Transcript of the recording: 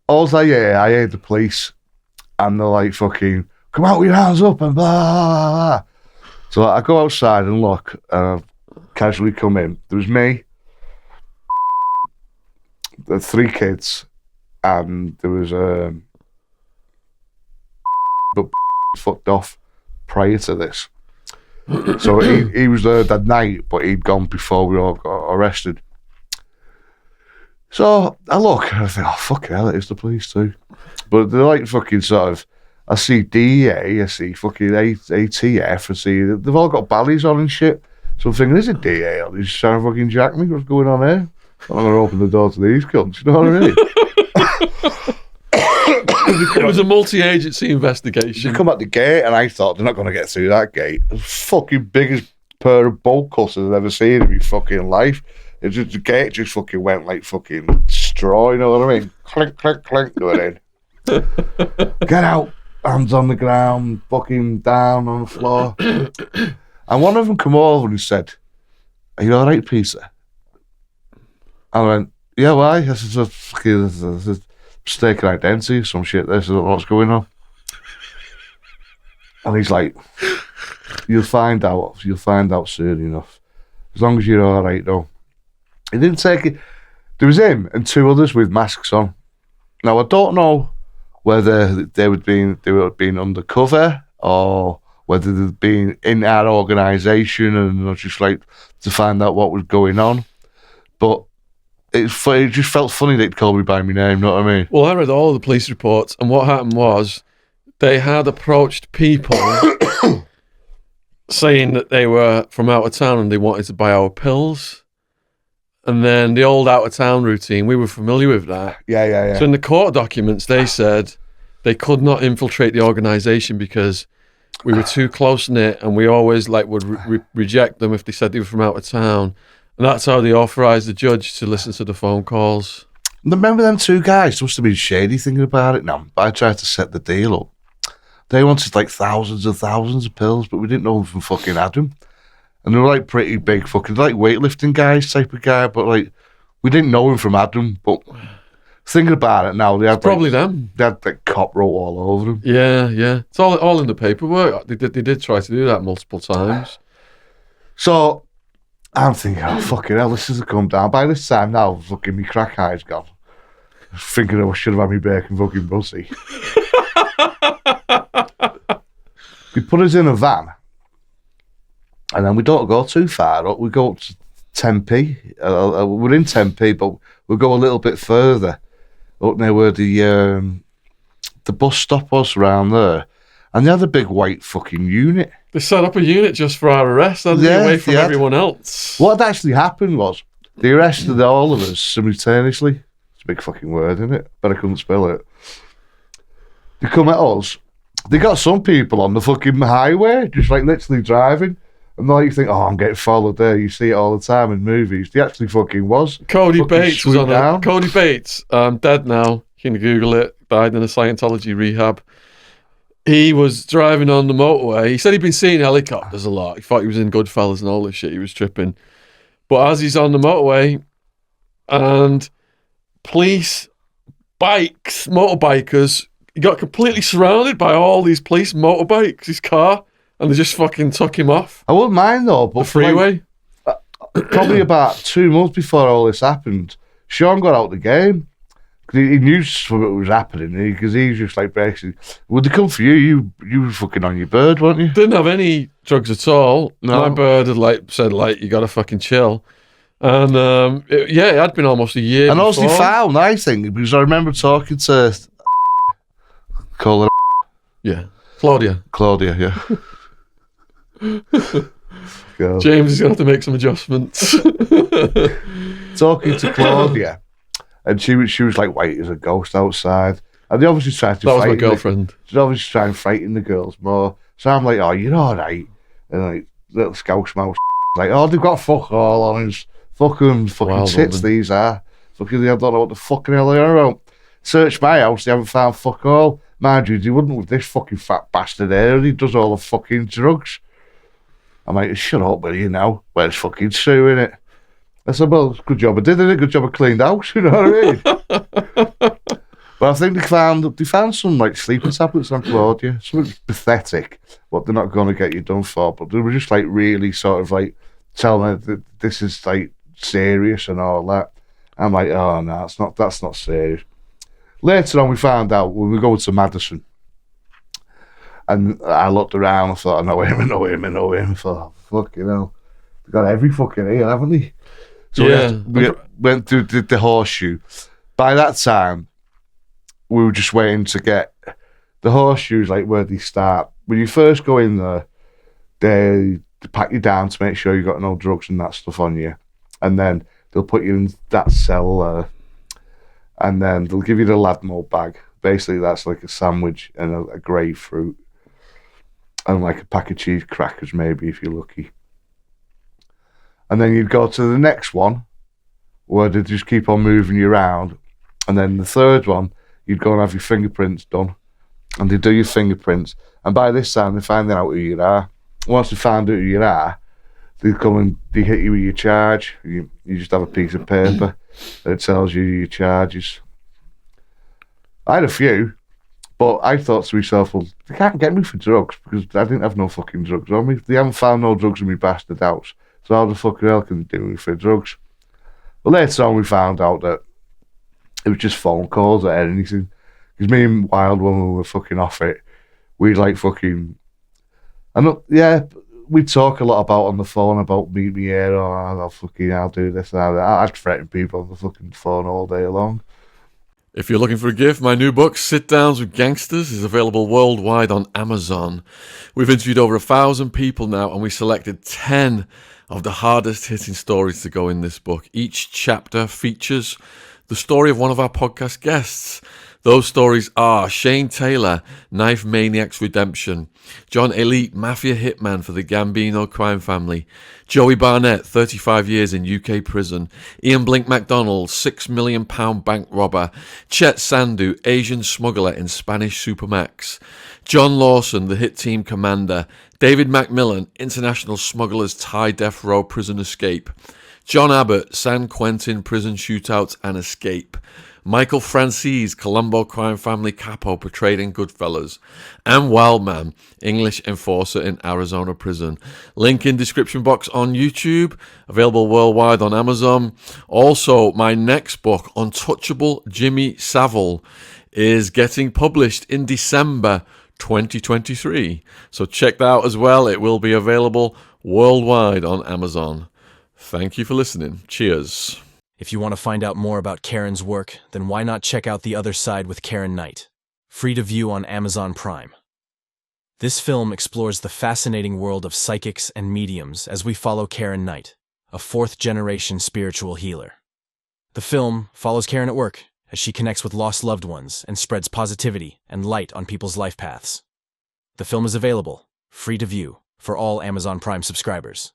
all I heard the police, and they're like, fucking, come out with your hands up, and blah, blah, blah. So I go outside and look, and I casually come in. There was me, the 3 kids, and there was but fucked off prior to this. So he was there that night, but he'd gone before we all got arrested. So I look and I think, oh, fucking hell, it is the police too. But they're like fucking sort of, I see DEA, I see fucking ATF, I see, they've all got baddies on and shit. So I'm thinking, is it DEA or is he trying to fucking jack me? What's going on here? I'm going to open the door to these cunts, you know what I mean? It was a multi-agency investigation. You come at the gate, and I thought they're not going to get through that gate. The fucking biggest pair of bolt cutters I've ever seen in my fucking life. It just, the gate just fucking went like fucking straw, you know what I mean? Clink, clink, clink, do it in. Get out, hands on the ground, fucking down on the floor. And one of them come over and said, "Are you all right, Peter?" I went, "Yeah, why?" I said, "Fucking mistaken identity or some shit. This is what's going on." And he's like, you'll find out soon enough. As long as you're all right, though. He didn't take it. There was him and 2 others with masks on. Now I don't know whether they were being undercover or whether they'd been in our organisation and just like to find out what was going on. But it just felt funny they'd call me by my name, know what I mean? Well, I read all the police reports, and what happened was they had approached people saying that they were from out of town and they wanted to buy our pills. And then the old out of town routine, we were familiar with that. Yeah. So in the court documents, they said they could not infiltrate the organisation because we were too close-knit and we always would reject them if they said they were from out of town. And that's how they authorised the judge to listen to the phone calls. Remember them 2 guys? Must have been shady thinking about it now. I tried to set the deal up. They wanted like thousands and thousands of pills, but we didn't know them from fucking Adam. And they were like pretty big fucking, like weightlifting guys type of guy, but like, we didn't know him from Adam. But thinking about it now, they had probably them. They had like cop wrote all over them. Yeah. It's all in the paperwork. They did try to do that multiple times. So I'm thinking, oh, fucking hell, this has come down. By this time now, fucking me crack eye's gone. Thinking I should have had me bacon fucking pussy. They put us in a van. And then we don't go too far up. We go up to 10p. We're in 10p, but we'll go a little bit further. Up near where the bus stop was around there. And they had a big white fucking unit. They set up a unit just for our arrest, hadn't they, away from everyone else. What had actually happened was they arrested all of us simultaneously. It's a big fucking word, isn't it? But I couldn't spell it. They come at us. They got some people on the fucking highway, just like literally driving. And then you think, oh, I'm getting followed there. You see it all the time in movies. They actually fucking was. Cody Bates was on it. Cody Bates, dead now. You can Google it. Died in a Scientology rehab. He was driving on the motorway. He said he'd been seeing helicopters a lot. He thought he was in Goodfellas and all this shit. He was tripping. But as he's on the motorway and police, bikes, motorbikers, he got completely surrounded by all these police motorbikes, his car, and they just fucking took him off. I wouldn't mind though, but the freeway. Probably about 2 months before all this happened, Shaun got out the game. He knew something was happening because he was just like basically, would they come for you? You were fucking on your bird, weren't you? Didn't have any drugs at all. No. My bird had said you gotta fucking chill. And it had been almost a year. And before. also found, I think, because I remember talking to call her. Yeah, Claudia, yeah. James is gonna have to make some adjustments. Talking to Claudia. And she was like white as a ghost outside. And they obviously tried to That was my girlfriend. She's obviously trying to frighten the girls more. So I'm like, oh, you're all right. And like, little scouse mouse like, oh, they've got fuck all on us. Fucking tits Wildman. These are. Fucking, I don't know what the fucking hell they are about. Search my house, they haven't found fuck all. Mind you, they wouldn't with this fucking fat bastard here. He does all the fucking drugs. I'm like, shut up, buddy, you know. Where's fucking Sue, innit? I said, well, good job I did it. Good job I cleaned house, you know what I mean? But I think they found some like sleeping tablets on Claudia. Something pathetic, what they're not going to get you done for. But they were just like really sort of like telling me that this is like serious and all that. I'm like, oh no, that's not serious. Later on, we found out when we go to Madison, and I looked around. I thought, I know him. I thought, fuck, you know, they got every fucking here, haven't they? So we went through the horseshoe. By that time, we were just waiting to get the horseshoes, like where they start. When you first go in there, they pat you down to make sure you got no drugs and that stuff on you, and then they'll put you in that cell there, and then they'll give you the Ladmo bag. Basically, that's like a sandwich and a grapefruit, and like a pack of cheese crackers, maybe if you're lucky. And then you'd go to the next one, where they just keep on moving you around, and then the third one, you'd go and have your fingerprints done, and they do your fingerprints. And by this time, they're finding out who you are. Once they find out who you are, they come and they hit you with your charge. You just have a piece of paper that tells you your charges. I had a few, but I thought to myself, well, they can't get me for drugs because I didn't have no fucking drugs on me. They haven't found no drugs in my bastard house. So how the fucking hell can they do me for drugs? But later on, we found out that it was just phone calls or anything. Because me and Wildman, when we were fucking off it, we'd like fucking... we'd talk a lot about on the phone about meet me here, or I'll do this and that. I'd threaten people on the fucking phone all day long. If you're looking for a gift, my new book, Sit Downs with Gangsters, is available worldwide on Amazon. We've interviewed over 1,000 people now, and we selected 10 of the hardest hitting stories to go in this book. Each chapter features the story of one of our podcast guests. Those stories are Shane Taylor, Knife Maniac's Redemption; John Elite, Mafia Hitman for the Gambino crime family; Joey Barnett, 35 years in UK prison; Ian Blink MacDonald, £6 million bank robber; Chet Sandu, Asian smuggler in Spanish Supermax; John Lawson, the hit team commander; David Macmillan, international smuggler's Thai death row prison escape; John Abbott, San Quentin prison shootouts and escape; Michael Francis, Colombo crime family capo portrayed in Goodfellas; and Wildman, English enforcer in Arizona prison. Link in description box on YouTube, available worldwide on Amazon. Also, my next book, Untouchable Jimmy Savile, is getting published in December 2023. So check that out as well. It will be available worldwide on Amazon. Thank you for listening. Cheers. If you want to find out more about Karen's work, then why not check out The Other Side with Karen Knight, free to view on Amazon Prime. This film explores the fascinating world of psychics and mediums as we follow Karen Knight, a fourth-generation spiritual healer. The film follows Karen at work as she connects with lost loved ones and spreads positivity and light on people's life paths. The film is available, free to view, for all Amazon Prime subscribers.